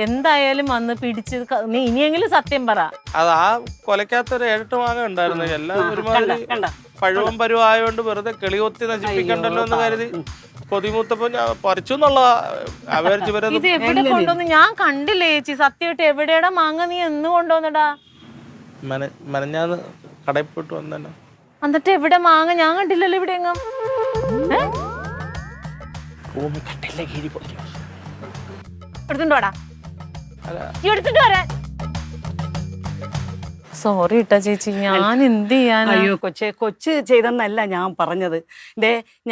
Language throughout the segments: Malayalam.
എന്തായാലും വന്ന് പിടിച്ച് നീ ഇനിയെങ്കിലും സത്യം പറ. അത് ആ കൊലക്കകത്തൊരു 7-8 മാങ്ങ ഉണ്ടായിരുന്നു. എല്ലാം ഒരുമാതിരി പഴുവം പരുവായോണ്ട് വെറുതെ കിളികൊത്തി നശിപ്പിക്കണ്ടല്ലോ എന്ന് കരുതി കൊതിമൂത്തപ്പോ ഞാൻ പറിച്ചു എന്നുള്ള ഇത് എവിടെ കൊണ്ടുവന്ന് ഞാൻ കണ്ടില്ലേ ചേച്ചി. സത്യമായിട്ട് എവിടെയാടാ മാങ്ങ? നീ എന്ന് കൊണ്ടുവന്നടാ? മനഞ്ഞാന്ന് കടയിൽ പോയിട്ട് വന്നെ. എന്നിട്ട് എവിടെ മാങ്ങ? ഞാൻ കണ്ടില്ലല്ലോ ഇവിടെ എങ്ങും. എടുത്തുണ്ടോടാ? എടുത്തിട്ട് വരാൻ. സോറി ഇട്ടാ ചേച്ചി, ഞാൻ എന്ത് ചെയ്യാൻ? അയ്യോ കൊച്ച് ചെയ്തെന്നല്ല ഞാൻ പറഞ്ഞത്.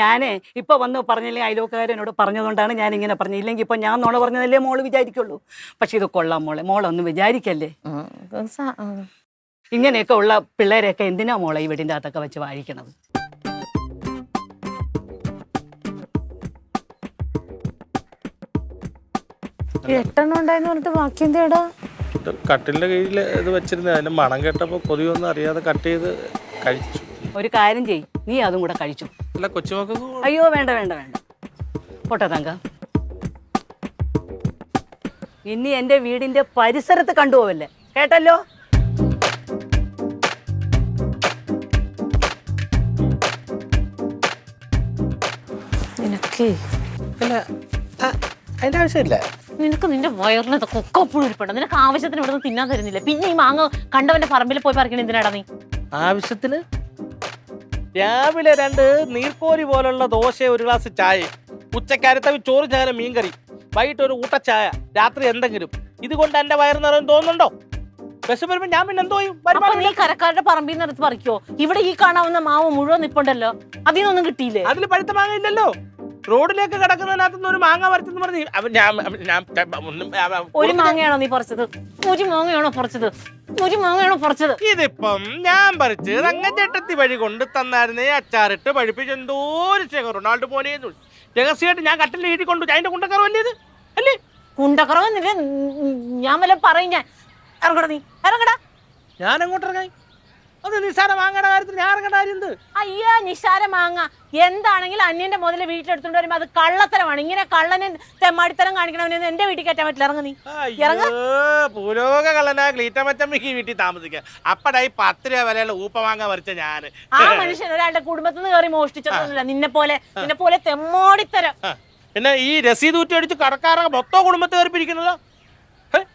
ഞാനേ ഇപ്പൊ വന്ന് പറഞ്ഞില്ലേ, അയലോക്കാരനോട് പറഞ്ഞതുകൊണ്ടാണ് ഞാൻ ഇങ്ങനെ പറഞ്ഞത്. ഇല്ലെങ്കിൽ ഇപ്പൊ ഞാൻ നോളെ പറഞ്ഞതല്ലേ മോള് വിചാരിക്കുള്ളൂ. പക്ഷെ ഇത് കൊള്ളാം മോളെ, മോളൊന്നും വിചാരിക്കല്ലേ. ഇങ്ങനെയൊക്കെ ഉള്ള പിള്ളേരെയൊക്കെ എന്തിനാ മോളെ ഈ വീടിൻ്റെ അകത്തൊക്കെ വെച്ച് വാഴിക്കണത്? എട്ടെണ്ണം ഉണ്ടായെന്ന് പറഞ്ഞിട്ട് ബാക്കി എന്തേടാ? കട്ടിലിന്റെ കീഴിൽ ഇത് വെച്ചിരുന്നത്. അതിന്റെ മണം കേട്ടപ്പോ കൊതിയൊന്നും അറിയാതെ കട്ട് ചെയ്ത് കഴിച്ചു. ഒരു കാര്യം ചെയ്, നീ അതും കൂടെ കഴിച്ചു. അല്ല കൊച്ചുമക്കൾക്ക്. അയ്യോ വേണ്ട വേണ്ട വേണ്ട, പോട്ടെ തങ്ക. ഇനി എന്റെ വീടിന്റെ പരിസരത്ത് കണ്ടുപോവല്ലേ, കേട്ടല്ലോ? നിനക്ക് അതിന്റെ ആവശ്യമില്ല. നിനക്ക് നിന്റെ വയറിന് കൊക്കപ്പുഴുരിപ്പുണ്ട്. നിനക്ക് ആവശ്യത്തിന് ഇവിടെ നിന്ന് തിന്നാൻ തരുന്നില്ല. പിന്നെ ഈ മാങ്ങ കണ്ടവന്റെ പറമ്പിൽ പോയി പറിക്കണ എന്തിനാടാ നീ? ആവശ്യത്തിന് രാവിലെ 2 നീർക്കോരി പോലുള്ള ദോശ, 1 ഗ്ലാസ് ചായ, ഉച്ചക്കാരത്തെ ചോറ് ചായ മീൻകറി, വൈകിട്ട് ഒരു ഊട്ടച്ചായ, രാത്രി എന്തെങ്കിലും. ഇതുകൊണ്ട് എന്റെ വയറ് നിറയും തോന്നുന്നുണ്ടോ? വിഷം വരുമ്പോ ഞാൻ പിന്നെ എന്തോ ചെയ്യും? നീ കരക്കാരുടെ പറമ്പിൽ നിന്ന് എടുത്ത് പറിക്കോ? ഇവിടെ ഈ കാണാവുന്ന മാവ് മുഴുവൻ നിപ്പുണ്ടല്ലോ, അതിനൊന്നും കിട്ടിയില്ലേ? അതിൽ പഴുത്ത മാങ്ങ ഇല്ലല്ലോ. റോഡിലേക്ക് കിടക്കുന്നതിനകത്തുനിന്ന് ഒരു മാങ്ങ പറിച്ചെന്ന് പറഞ്ഞ് ഒരു മാങ്ങയാണോ നീ പറിച്ചത്? ഒരു മാങ്ങയാണോ പറിച്ചത്? ഒരു മാങ്ങയാണോ പറിച്ചത്? ഇതിപ്പം ഞാൻ പറിച്ച് തങ്കച്ചേട്ടത്തി വഴി കൊണ്ട് തന്നായിരുന്നേ. അച്ചാറിട്ട് പഴിപ്പിച്ച് എന്തോ ഒരു റൊണാൾഡോ പോലെ രഹസ്യമായിട്ട് ഞാൻ കട്ടിൽ എഴുതി കൊണ്ടു. അതിന്റെ കുണ്ടക്കറവല്ലേ ഇത്? അല്ലേ കുണ്ടക്കറവെന്നില്ല. ഞാൻ വല്ല പറയും. ഞാൻ ഇറങ്ങടാ, നീ ഇറങ്ങടാ. ഞാൻ അങ്ങോട്ട് ഇറങ്ങായി? അത് നിസ്സാര മാങ്ങയുടെ കാര്യത്തിൽ ഞാൻ ഇറങ്ങേണ്ട കാര്യം എന്ത്? അയ്യാ, നിസ്സാര മാങ്ങ എന്താണെങ്കിലും അന്യന്റെ മുതല് വീട്ടിലെടുത്തോണ്ട് വരുമ്പോ അത് കള്ളത്തരമാണ്. ഇങ്ങനെ കള്ളന് തെമ്മാടിത്തരം കാണിക്കണമെന്ന് എന്റെ വീട്ടിൽ കയറ്റാൻ പറ്റില്ല. ഇറങ്ങ നീ, ഇറങ്ങ. പുരോഗ കള്ളനാ ക്ലീറ്റമച്ചമ്മക്ക് വീട്ടിൽ താമസിക്കുക. അപ്പടായി 10 രൂപ വിലയുള്ള ഊപ്പമാങ്ങ പറിച്ച ഞാന്. ആ മനുഷ്യൻ ഒരാളുടെ കുടുംബത്തിൽ നിന്ന് കയറി മോഷ്ടിച്ചതൊന്നുമില്ല. നിന്നെ പോലെ തെമ്മാടിത്തരം. പിന്നെ ഈ രസീത് ഊറ്റി അടിച്ച് കടക്കാരൊക്കെ മൊത്തം കുടുംബത്തെ കയറിപ്പിരിക്കുന്നതോ?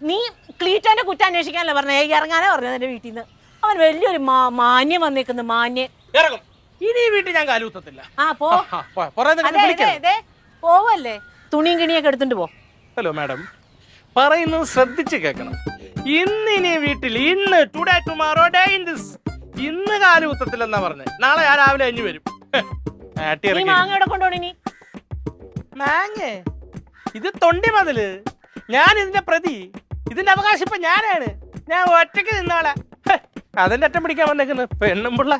നീ ക്ലീറ്റോന്റെ കുറ്റം അന്വേഷിക്കാനല്ലേ പറഞ്ഞേ? ഇറങ്ങാനേ പറഞ്ഞത് എന്റെ വീട്ടിൽ നിന്ന്. അവൻ വലിയൊരു മാന്യം വന്നേക്കുന്നു. മാന്യം ഇറങ്ങും. ഇനി വീട്ടിൽ ഞാൻ കാലുകുത്തത്തില്ല. പോവല്ലേ? തുണിയും കിണിയൊക്കെ എടുത്തിട്ട് പോ. ഹലോ മാഡം, പറയുന്നത് ശ്രദ്ധിച്ച് കേൾക്കണം. ഇനി വീട്ടിൽ today tomorrow day in this, ഇന്ന് കാലുകുത്തത്തില്ലെന്നാ പറഞ്ഞത്. നാളെ ഞാൻ രാവിലെ അഞ്ഞു വരും. മാങ്ങയുടെ കൊണ്ടോണി മാങ്ങ ഇത് തൊണ്ടി മതില്. ഞാൻ ഇതിന്റെ പ്രതി, ഇതിന്റെ അവകാശം ഇപ്പൊ ഞാനാണ്. ഞാൻ ഒറ്റയ്ക്ക് നിന്നാളാ. അതിന്റെ അറ്റം പിടിക്കാൻ വന്നേക്കുന്നു പെണ്ണും പിള്ള.